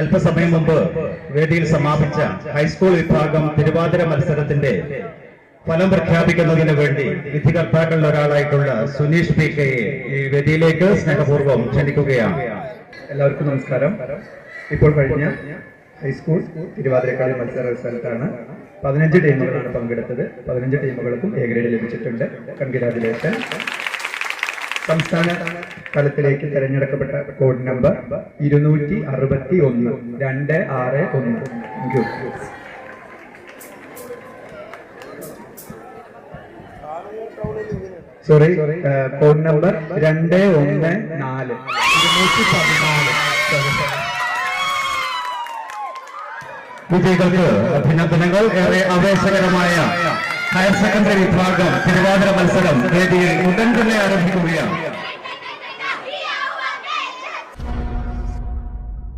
അല്പസമയം മുമ്പ് വേദിയിൽ സമാപിച്ച ഹൈസ്കൂൾ വിഭാഗം തിരുവാതിര മത്സരത്തിന്റെ ഫലം പ്രഖ്യാപിക്കുന്നതിന് വേണ്ടി വിധികർത്താക്കളിൽ ഒരാളായിട്ടുള്ള സുനീഷ് പി കെയെ ഈ വേദിയിലേക്ക് സ്നേഹപൂർവ്വം ക്ഷണിക്കുകയാണ്. എല്ലാവർക്കും നമസ്കാരം. ഇപ്പോൾ കഴിഞ്ഞ ഹൈസ്കൂൾ തിരുവാതിരക്കളി മത്സര റിസൾട്ടാണ്. 15 ടീമുകളാണ് പങ്കെടുത്തത്. 15 ടീമുകൾക്കും എ ഗ്രേഡ് ലഭിച്ചിട്ടുണ്ട്. കൺഗ്രാജുലേഷൻ. സംസ്ഥാന തലത്തിലേക്ക് തിരഞ്ഞെടുക്കപ്പെട്ട code number 261 261. Sorry, code number 214 214. വിജയികൾക്ക് അഭിനന്ദനങ്ങൾ. ഏറെ ആവേശകരമായ ഹയർ സെക്കൻഡറി വിഭാഗം തിരുവാതിര മത്സരം വേദിയിൽ ഉടൻ തന്നെ ആരംഭിക്കുകയാണ്.